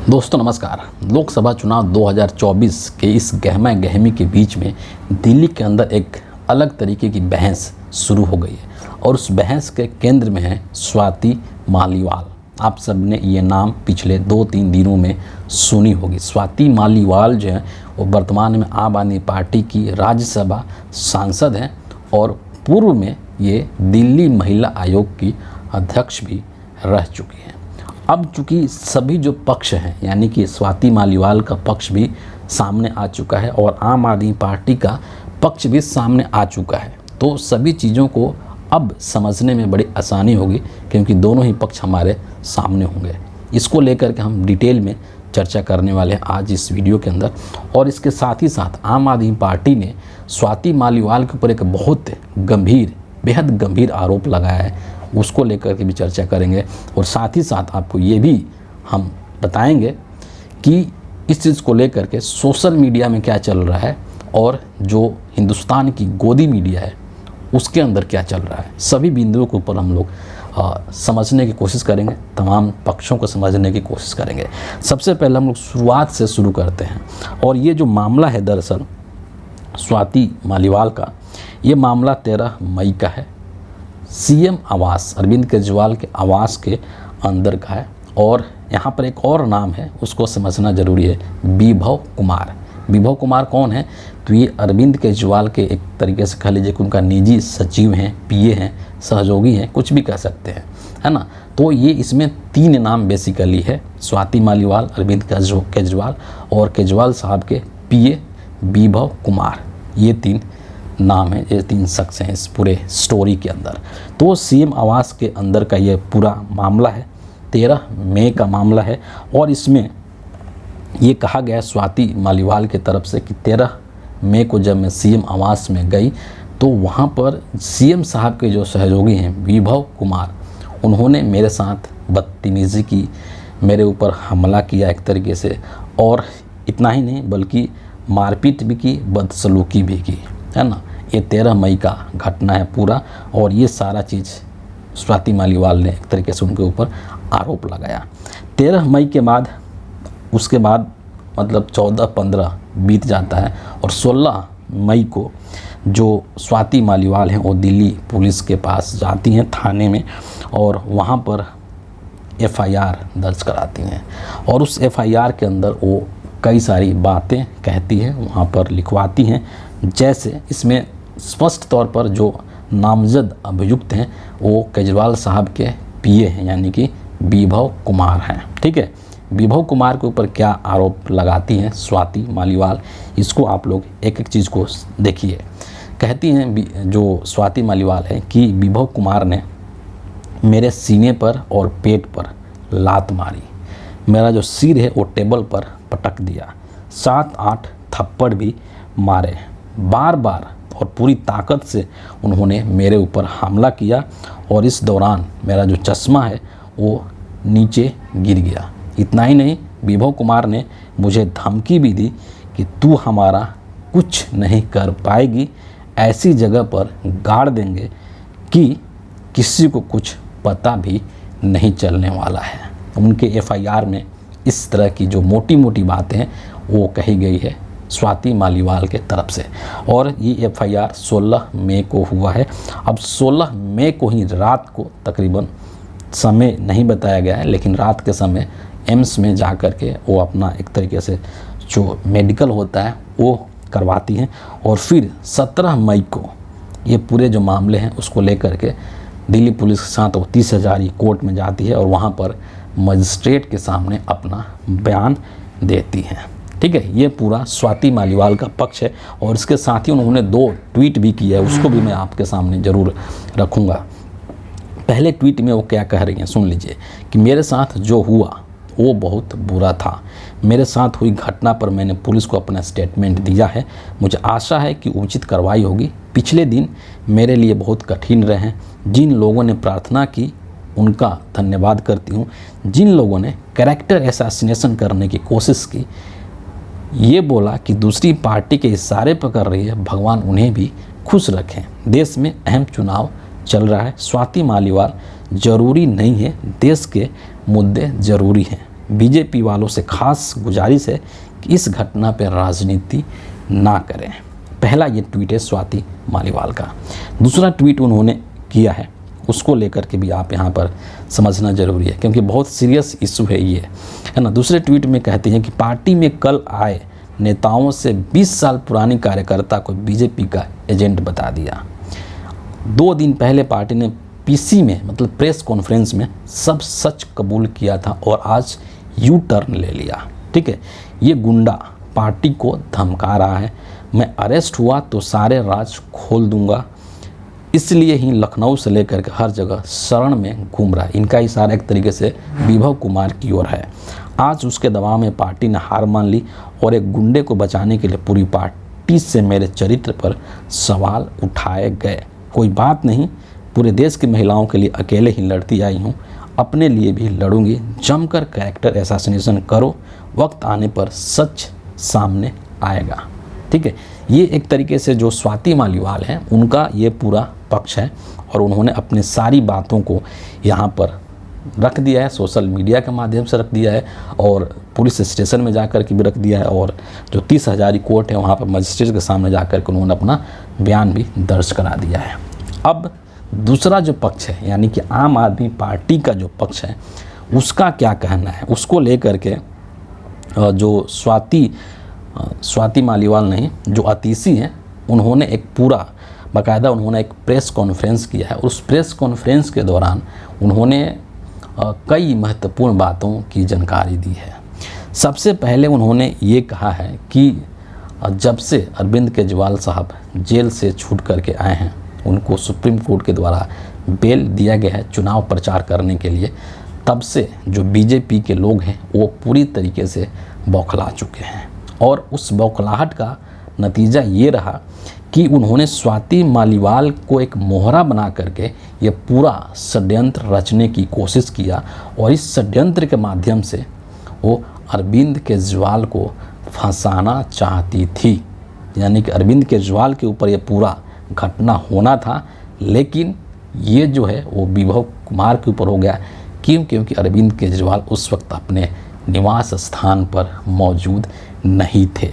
दोस्तों नमस्कार। लोकसभा चुनाव 2024 के इस गहमा गहमी के बीच में दिल्ली के अंदर एक अलग तरीके की बहस शुरू हो गई है और उस बहस के केंद्र में है स्वाति मालीवाल। आप सबने ये नाम पिछले 2-3 दिनों में सुनी होगी। स्वाति मालीवाल जो है वो वर्तमान में आम आदमी पार्टी की राज्यसभा सांसद हैं और पूर्व में ये दिल्ली महिला आयोग की अध्यक्ष भी रह चुकी हैं। अब चूँकि सभी जो पक्ष हैं यानी कि स्वाति मालीवाल का पक्ष भी सामने आ चुका है और आम आदमी पार्टी का पक्ष भी सामने आ चुका है, तो सभी चीज़ों को अब समझने में बड़ी आसानी होगी क्योंकि दोनों ही पक्ष हमारे सामने होंगे। इसको लेकर के हम डिटेल में चर्चा करने वाले हैं आज इस वीडियो के अंदर। और इसके साथ ही साथ आम आदमी पार्टी ने स्वाति मालीवाल के ऊपर एक बहुत गंभीर, बेहद गंभीर आरोप लगाया है, उसको लेकर के भी चर्चा करेंगे। और साथ ही साथ आपको ये भी हम बताएंगे कि इस चीज़ को लेकर के सोशल मीडिया में क्या चल रहा है और जो हिंदुस्तान की गोदी मीडिया है उसके अंदर क्या चल रहा है। सभी बिंदुओं के ऊपर हम लोग समझने की कोशिश करेंगे, तमाम पक्षों को समझने की कोशिश करेंगे। सबसे पहले हम लोग शुरुआत से शुरू करते हैं और ये जो मामला है दरअसल स्वाति मालीवाल का, ये मामला 13 मई का है। सीएम आवास, अरविंद केजरीवाल के आवास के अंदर का है और यहाँ पर एक और नाम है उसको समझना ज़रूरी है, विभव कुमार। विभव कुमार कौन है? तो ये अरविंद केजरीवाल के एक तरीके से कह लीजिए कि उनका निजी सचिव हैं, पीए हैं, सहयोगी हैं, कुछ भी कह सकते हैं, है ना। तो ये इसमें 3 नाम बेसिकली है, स्वाति मालीवाल, अरविंद केजरीवाल और केजरीवाल साहब के पीए विभव कुमार। ये 3 नाम है, ये 3 शख्स हैं इस पूरे स्टोरी के अंदर। तो सीएम आवास के अंदर का ये पूरा मामला है, 13 मई का मामला है और इसमें ये कहा गया स्वाति मालीवाल की तरफ से कि 13 मई को जब मैं सीएम आवास में गई तो वहाँ पर सीएम साहब के जो सहयोगी हैं विभव कुमार, उन्होंने मेरे साथ बदतमीज़ी की, मेरे ऊपर हमला किया एक तरीके से, और इतना ही नहीं बल्कि मारपीट भी की, बदसलूकी भी की, है ना। ये 13 मई का घटना है पूरा और ये सारा चीज़ स्वाति मालीवाल ने एक तरीके से उनके ऊपर आरोप लगाया। 13 मई के बाद उसके बाद मतलब 14-15 बीत जाता है और 16 मई को जो स्वाति मालीवाल हैं वो दिल्ली पुलिस के पास जाती हैं थाने में और वहाँ पर एफआईआर दर्ज कराती हैं और उस एफआईआर के अंदर वो कई सारी बातें कहती हैं, वहाँ पर लिखवाती हैं। जैसे इसमें स्पष्ट तौर पर जो नामजद अभियुक्त हैं वो केजरीवाल साहब के पीए हैं यानी कि विभव कुमार हैं, ठीक है। विभव कुमार के ऊपर क्या आरोप लगाती हैं स्वाति मालीवाल, इसको आप लोग एक एक चीज़ को देखिए। कहती हैं जो स्वाति मालीवाल है कि विभव कुमार ने मेरे सीने पर और पेट पर लात मारी, मेरा जो सिर है वो टेबल पर पटक दिया, 7-8 थप्पड़ भी मारे, बार बार और पूरी ताकत से उन्होंने मेरे ऊपर हमला किया और इस दौरान मेरा जो चश्मा है वो नीचे गिर गया। इतना ही नहीं, विभव कुमार ने मुझे धमकी भी दी कि तू हमारा कुछ नहीं कर पाएगी, ऐसी जगह पर गाड़ देंगे कि किसी को कुछ पता भी नहीं चलने वाला है। उनके एफआईआर में इस तरह की जो मोटी मोटी बातें हैं वो कही गई है स्वाति मालीवाल के तरफ से और ये एफआईआर 16 मई को हुआ है। अब 16 मई को ही रात को, तकरीबन समय नहीं बताया गया है, लेकिन रात के समय एम्स में जा कर के वो अपना एक तरीके से जो मेडिकल होता है वो करवाती हैं और फिर 17 मई को ये पूरे जो मामले हैं उसको लेकर के दिल्ली पुलिस के साथ वो 30 हज़ारी कोर्ट में जाती है और वहाँ पर मजिस्ट्रेट के सामने अपना बयान देती हैं, ठीक है। ये पूरा स्वाति मालीवाल का पक्ष है और इसके साथ ही उन्होंने 2 ट्वीट भी किया है, उसको भी मैं आपके सामने ज़रूर रखूँगा। पहले ट्वीट में वो क्या कह रही हैं सुन लीजिए कि मेरे साथ जो हुआ वो बहुत बुरा था, मेरे साथ हुई घटना पर मैंने पुलिस को अपना स्टेटमेंट दिया है, मुझे आशा है कि उचित कार्रवाई होगी। पिछले दिन मेरे लिए बहुत कठिन रहे हैं, जिन लोगों ने प्रार्थना की उनका धन्यवाद करती हूँ, जिन लोगों ने कैरेक्टर असैसिनेशन करने की कोशिश की, ये बोला कि दूसरी पार्टी के इशारे पर कर रही है, भगवान उन्हें भी खुश रखें। देश में अहम चुनाव चल रहा है, स्वाति मालीवाल ज़रूरी नहीं है, देश के मुद्दे ज़रूरी हैं। बीजेपी वालों से खास गुजारिश है कि इस घटना पर राजनीति ना करें। पहला ये ट्वीट है स्वाति मालीवाल का। दूसरा ट्वीट उन्होंने किया है, उसको लेकर के भी आप यहाँ पर समझना ज़रूरी है, क्योंकि बहुत सीरियस इशू है ये, है ना। दूसरे ट्वीट में कहते हैं कि पार्टी में कल आए नेताओं से 20 साल पुरानी कार्यकर्ता को बीजेपी का एजेंट बता दिया। 2 दिन पहले पार्टी ने पीसी में मतलब प्रेस कॉन्फ्रेंस में सब सच कबूल किया था और आज यू टर्न ले लिया। ठीक है, ये गुंडा पार्टी को धमका रहा है, मैं अरेस्ट हुआ तो सारे राज खोल दूंगा, इसलिए ही लखनऊ से लेकर के हर जगह शरण में घूम रहा है। इनका इशारा एक तरीके से विभव कुमार की ओर है। आज उसके दबाव में पार्टी ने हार मान ली और एक गुंडे को बचाने के लिए पूरी पार्टी से मेरे चरित्र पर सवाल उठाए गए। कोई बात नहीं, पूरे देश की महिलाओं के लिए अकेले ही लड़ती आई हूँ, अपने लिए भी लड़ूंगी। जमकर कैरेक्टर असैसिनेशन करो, वक्त आने पर सच सामने आएगा। ठीक है, ये एक तरीके से जो स्वाति मालीवाल हैं उनका ये पूरा पक्ष है और उन्होंने अपने सारी बातों को यहाँ पर रख दिया है, सोशल मीडिया के माध्यम से रख दिया है और पुलिस स्टेशन में जाकर के भी रख दिया है और जो 30 हजारी कोर्ट है वहाँ पर मजिस्ट्रेट के सामने जाकर के उन्होंने अपना बयान भी दर्ज करा दिया है। अब दूसरा जो पक्ष है यानी कि आम आदमी पार्टी का जो पक्ष है उसका क्या कहना है, उसको लेकर के जो स्वाति मालीवाल नहीं, जो अतीसी हैं, उन्होंने एक पूरा बाकायदा उन्होंने एक प्रेस कॉन्फ्रेंस किया है। उस प्रेस कॉन्फ्रेंस के दौरान उन्होंने कई महत्वपूर्ण बातों की जानकारी दी है। सबसे पहले उन्होंने ये कहा है कि जब से अरविंद केजरीवाल साहब जेल से छूट करके आए हैं, उनको सुप्रीम कोर्ट के द्वारा बेल दिया गया है चुनाव प्रचार करने के लिए, तब से जो बीजेपी के लोग हैं वो पूरी तरीके से बौखला चुके हैं और उस बौखलाहट का नतीजा ये रहा कि उन्होंने स्वाति मालीवाल को एक मोहरा बना करके ये पूरा षड्यंत्र रचने की कोशिश किया और इस षड्यंत्र के माध्यम से वो अरविंद केजरीवाल को फंसाना चाहती थी। यानी कि अरविंद केजरीवाल के ऊपर ये पूरा घटना होना था, लेकिन ये जो है वो विभव कुमार के ऊपर हो गया। क्योंकि अरविंद केजरीवाल उस वक्त अपने निवास स्थान पर मौजूद नहीं थे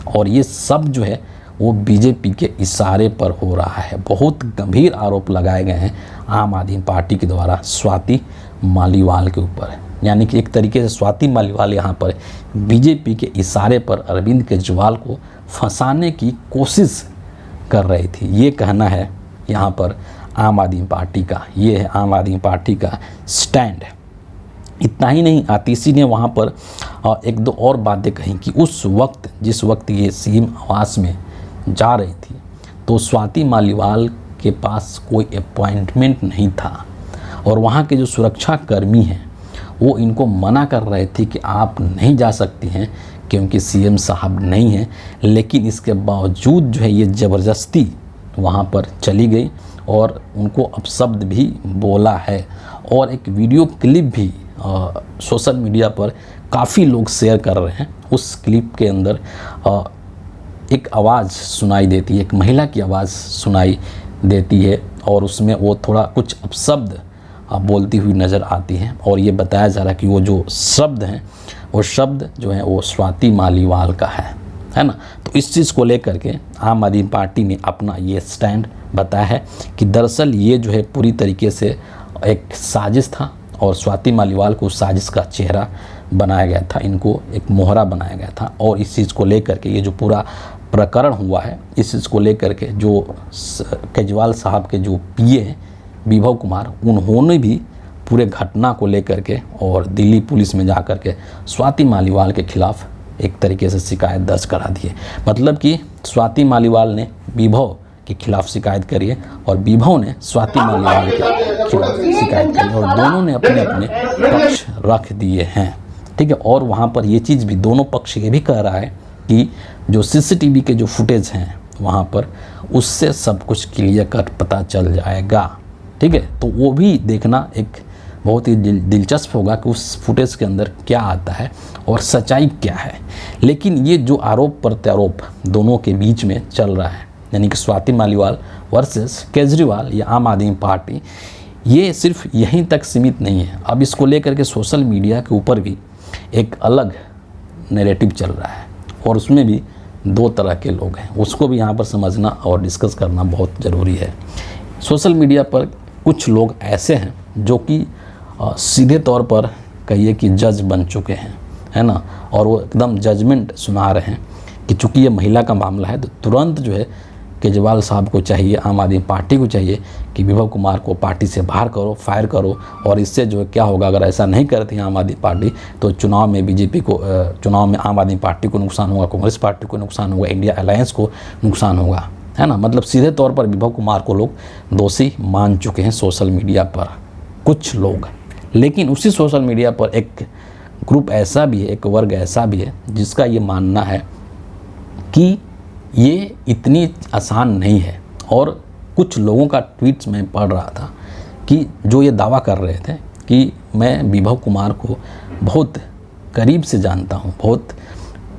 और ये सब जो है वो बीजेपी के इशारे पर हो रहा है। बहुत गंभीर आरोप लगाए गए हैं आम आदमी पार्टी के द्वारा स्वाति मालीवाल के ऊपर। यानी कि एक तरीके से स्वाति मालीवाल यहाँ पर बीजेपी के इशारे पर अरविंद केजरीवाल को फंसाने की कोशिश कर रही थी। ये कहना है यहाँ पर आम आदमी पार्टी का, ये है आम आदमी पार्टी का स्टैंड। इतना ही नहीं, आतिशी ने वहाँ पर एक दो और बातें कही कि उस वक्त जिस वक्त ये सीएम आवास में जा रही थी तो स्वाति मालीवाल के पास कोई अपॉइंटमेंट नहीं था और वहाँ के जो सुरक्षा कर्मी हैं वो इनको मना कर रहे थे कि आप नहीं जा सकती हैं क्योंकि सीएम साहब नहीं हैं। लेकिन इसके बावजूद जो है ये ज़बरदस्ती वहाँ पर चली गई और उनको अपशब्द भी बोला है और एक वीडियो क्लिप भी सोशल मीडिया पर काफ़ी लोग शेयर कर रहे हैं। उस क्लिप के अंदर एक आवाज़ सुनाई देती है, एक महिला की आवाज़ सुनाई देती है और उसमें वो थोड़ा कुछ अपशब्द बोलती हुई नज़र आती हैं और ये बताया जा रहा है कि वो जो शब्द हैं वो शब्द जो है वो स्वाति मालीवाल का है ना। तो इस चीज़ को लेकर के आम आदमी पार्टी ने अपना ये स्टैंड बताया है कि दरअसल ये जो है पूरी तरीके से एक साजिश था और स्वाति मालीवाल को उस साजिश का चेहरा बनाया गया था, इनको एक मोहरा बनाया गया था। और इस चीज़ को लेकर के ये जो पूरा प्रकरण हुआ है, इस चीज़ को लेकर के जो केजरीवाल साहब के जो पीए हैं विभव कुमार, उन्होंने भी पूरे घटना को लेकर के और दिल्ली पुलिस में जा कर के स्वाति मालीवाल के खिलाफ एक तरीके से शिकायत दर्ज करा दी है। मतलब कि स्वाति मालीवाल ने विभव के खिलाफ शिकायत करी है और विभव ने स्वाति मालीवाल के खिलाफ शिकायत करी और दोनों ने अपने अपने पक्ष रख दिए हैं। ठीक है, और वहाँ पर ये चीज़ भी दोनों पक्ष ये भी कह रहा है कि जो सीसीटीवी के जो फुटेज हैं वहाँ पर उससे सब कुछ क्लियर कट पता चल जाएगा। ठीक है, तो वो भी देखना एक बहुत ही दिलचस्प होगा कि उस फुटेज के अंदर क्या आता है और सच्चाई क्या है। लेकिन ये जो आरोप प्रत्यारोप दोनों के बीच में चल रहा है, यानी कि स्वाति मालीवाल वर्सेस केजरीवाल या आम आदमी पार्टी, ये सिर्फ यहीं तक सीमित नहीं है। अब इसको लेकर के सोशल मीडिया के ऊपर भी एक अलग नैरेटिव चल रहा है और उसमें भी दो तरह के लोग हैं, उसको भी यहाँ पर समझना और डिस्कस करना बहुत ज़रूरी है। सोशल मीडिया पर कुछ लोग ऐसे हैं जो कि सीधे तौर पर कहिए कि जज बन चुके हैं, है ना, और वो एकदम जजमेंट सुना रहे हैं कि चूँकि ये महिला का मामला है तो तुरंत जो है केजरीवाल साहब को चाहिए, आम आदमी पार्टी को चाहिए कि विभव कुमार को पार्टी से बाहर करो, फायर करो, और इससे जो है क्या होगा, अगर ऐसा नहीं करती है आम आदमी पार्टी तो चुनाव में बीजेपी को, चुनाव में आम आदमी पार्टी को नुकसान होगा, कांग्रेस पार्टी को नुकसान होगा, इंडिया अलायंस को नुकसान होगा, है ना। मतलब सीधे तौर पर विभव कुमार को लोग दोषी मान चुके हैं सोशल मीडिया पर कुछ लोग। लेकिन उसी सोशल मीडिया पर एक ग्रुप ऐसा भी है, एक वर्ग ऐसा भी है जिसका ये मानना है कि ये इतनी आसान नहीं है। और कुछ लोगों का ट्वीट्स में पढ़ रहा था कि जो ये दावा कर रहे थे कि मैं विभव कुमार को बहुत करीब से जानता हूँ, बहुत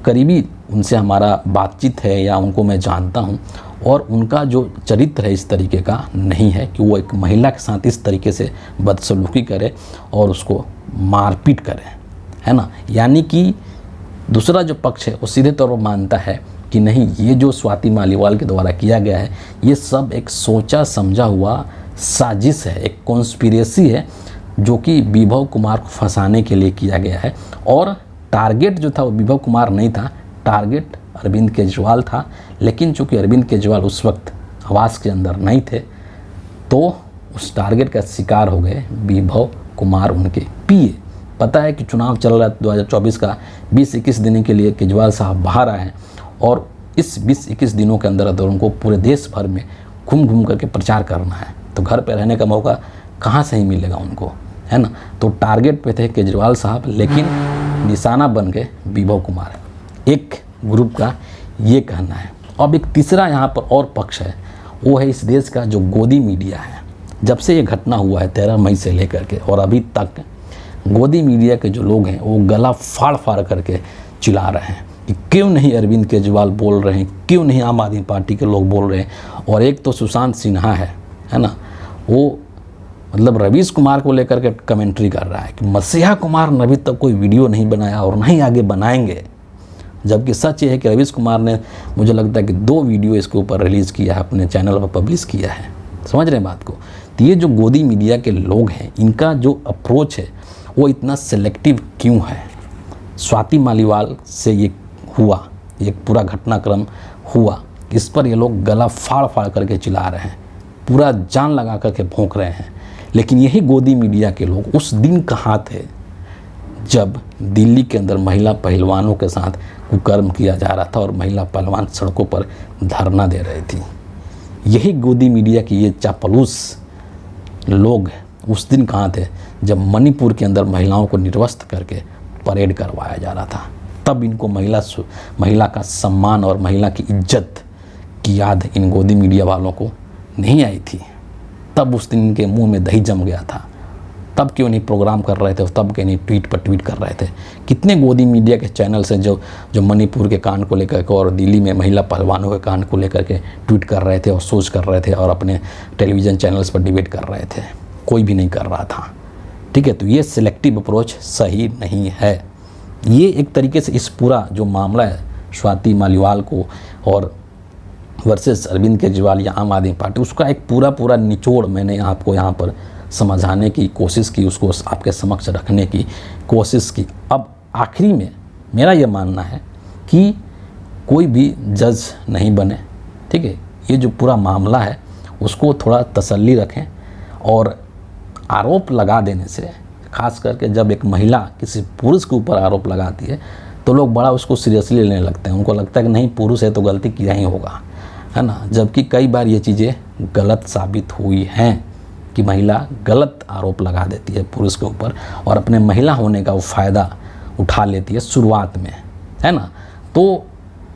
करीबी उनसे हमारा बातचीत है या उनको मैं जानता हूँ, और उनका जो चरित्र है इस तरीके का नहीं है कि वो एक महिला के साथ इस तरीके से बदसलूकी करे और उसको मारपीट करे, है ना। यानी कि दूसरा जो पक्ष है वो सीधे तौर पर मानता है कि नहीं, ये जो स्वाति मालीवाल के द्वारा किया गया है ये सब एक सोचा समझा हुआ साजिश है, एक कॉन्स्पिरेसी है जो कि विभव कुमार को फंसाने के लिए किया गया है। और टारगेट जो था वो विभव कुमार नहीं था, टारगेट अरविंद केजरीवाल था। लेकिन चूँकि अरविंद केजरीवाल उस वक्त आवास के अंदर नहीं थे तो उस टारगेट का शिकार हो गए विभव कुमार, उनके पीए। पता है कि चुनाव चल रहा है 2024 का, 20-21 दिन के लिए केजरीवाल साहब बाहर आए हैं और इस 20-21 दिनों के अंदर उनको पूरे देश भर में घूम घूम करके प्रचार करना है, तो घर पे रहने का मौका कहाँ से ही मिलेगा उनको, है ना। तो टारगेट पे थे केजरीवाल साहब, लेकिन निशाना बन गए विभव कुमार, एक ग्रुप का ये कहना है। अब एक तीसरा यहाँ पर और पक्ष है, वो है इस देश का जो गोदी मीडिया है। जब से ये घटना हुआ है 13 मई से लेकर के और अभी तक गोदी मीडिया के जो लोग हैं वो गला फाड़ फाड़ करके चिल्ला रहे हैं कि क्यों नहीं अरविंद केजरीवाल बोल रहे हैं, क्यों नहीं आम आदमी पार्टी के लोग बोल रहे हैं। और एक तो सुशांत सिन्हा है ना, वो मतलब रवीश कुमार को लेकर के कमेंट्री कर रहा है कि मसीहा कुमार ने अभी तक कोई वीडियो नहीं बनाया और नहीं आगे बनाएंगे। जबकि सच ये है कि रवीश कुमार ने, मुझे लगता है कि 2 वीडियो इसके ऊपर रिलीज़ किया है, अपने चैनल पर पब्लिश किया है। समझ रहे हैं बात को। तो ये जो गोदी मीडिया के लोग हैं इनका जो अप्रोच है वो इतना सेलेक्टिव क्यों है। स्वाति मालीवाल से ये हुआ, ये पूरा घटनाक्रम हुआ, इस पर ये लोग गला फाड़ फाड़ करके चिल्ला रहे हैं, पूरा जान लगा करके भौंक रहे हैं। लेकिन यही गोदी मीडिया के लोग उस दिन कहाँ थे जब दिल्ली के अंदर महिला पहलवानों के साथ कुकर्म किया जा रहा था और महिला पहलवान सड़कों पर धरना दे रही थी। यही गोदी मीडिया की ये चापलूस लोग उस दिन कहाँ थे जब मणिपुर के अंदर महिलाओं को निर्वस्त्र करके परेड करवाया जा रहा था। तब इनको महिला का सम्मान और महिला की इज्जत की याद इन गोदी मीडिया वालों को नहीं आई थी। तब उस दिन इनके मुंह में दही जम गया था। तब क्यों नहीं प्रोग्राम कर रहे थे, तब क्यों नहीं ट्वीट पर ट्वीट कर रहे थे। कितने गोदी मीडिया के चैनल्स हैं जो मणिपुर के कांड को लेकर के और दिल्ली में महिला पहलवानों के कांड को लेकर के ट्वीट कर रहे थे और सोच कर रहे थे और अपने टेलीविज़न चैनल्स पर डिबेट कर रहे थे। कोई भी नहीं कर रहा था। ठीक है, तो ये सिलेक्टिव अप्रोच सही नहीं है। ये एक तरीके से इस पूरा जो मामला है स्वाति मालीवाल को और वर्सेस अरविंद केजरीवाल या आम आदमी पार्टी, उसका एक पूरा निचोड़ मैंने आपको यहाँ पर समझाने की कोशिश की, उसको आपके समक्ष रखने की कोशिश की। अब आखिरी में मेरा ये मानना है कि कोई भी जज नहीं बने। ठीक है, ये जो पूरा मामला है उसको थोड़ा तसल्ली रखें और आरोप लगा देने से, खास करके जब एक महिला किसी पुरुष के ऊपर आरोप लगाती है तो लोग बड़ा उसको सीरियसली लेने लगते हैं। उनको लगता है कि नहीं, पुरुष है तो गलती किया ही होगा, है ना। जबकि कई बार ये चीज़ें गलत साबित हुई हैं कि महिला गलत आरोप लगा देती है पुरुष के ऊपर और अपने महिला होने का वो फ़ायदा उठा लेती है शुरुआत में, है ना। तो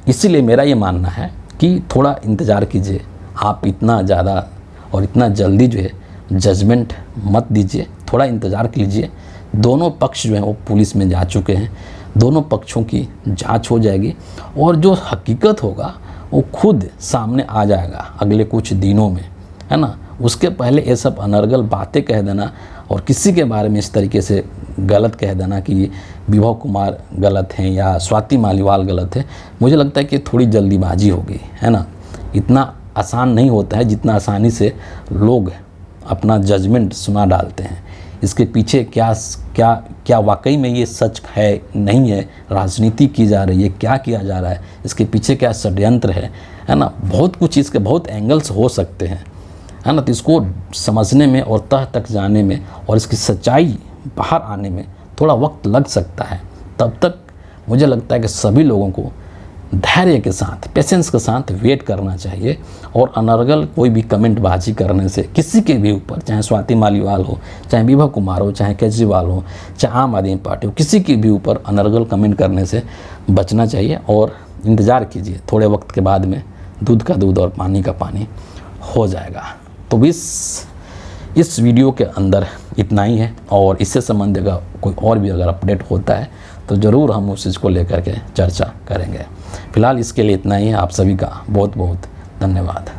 इसीलिए मेरा ये मानना है कि थोड़ा इंतज़ार कीजिए। आप इतना ज़्यादा और इतना जल्दी जो है जजमेंट मत दीजिए, थोड़ा इंतज़ार कीजिए। दोनों पक्ष जो हैं वो पुलिस में जा चुके हैं, दोनों पक्षों की जांच हो जाएगी और जो हकीकत होगा वो खुद सामने आ जाएगा अगले कुछ दिनों में, है ना। उसके पहले ये सब अनर्गल बातें कह देना और किसी के बारे में इस तरीके से गलत कह देना कि विभव कुमार गलत हैं या स्वाति मालीवाल गलत है, मुझे लगता है कि थोड़ी जल्दीबाजी हो गई है ना। इतना आसान नहीं होता है जितना आसानी से लोग अपना जजमेंट सुना डालते हैं। इसके पीछे क्या वाकई में ये सच है नहीं है, राजनीति की जा रही है, क्या किया जा रहा है, इसके पीछे क्या षड्यंत्र है ना। बहुत कुछ इसके बहुत एंगल्स हो सकते हैं, है ना। तो इसको समझने में और तह तक जाने में और इसकी सच्चाई बाहर आने में थोड़ा वक्त लग सकता है। तब तक मुझे लगता है कि सभी लोगों को धैर्य के साथ, पेशेंस के साथ वेट करना चाहिए और अनर्गल कोई भी कमेंट बाजी करने से किसी के भी ऊपर, चाहे स्वाति मालीवाल हो, चाहे विभव कुमार हो, चाहे केजरीवाल हो, चाहे आम आदमी पार्टी हो, किसी के भी ऊपर अनर्गल कमेंट करने से बचना चाहिए। और इंतज़ार कीजिए, थोड़े वक्त के बाद में दूध का दूध और पानी का पानी हो जाएगा। तो इस वीडियो के अंदर इतना ही है और इससे संबंधित कोई और भी अगर अपडेट होता है तो ज़रूर हम उस चीज़ को लेकर के चर्चा करेंगे। फिलहाल इसके लिए इतना ही है। आप सभी का बहुत बहुत धन्यवाद।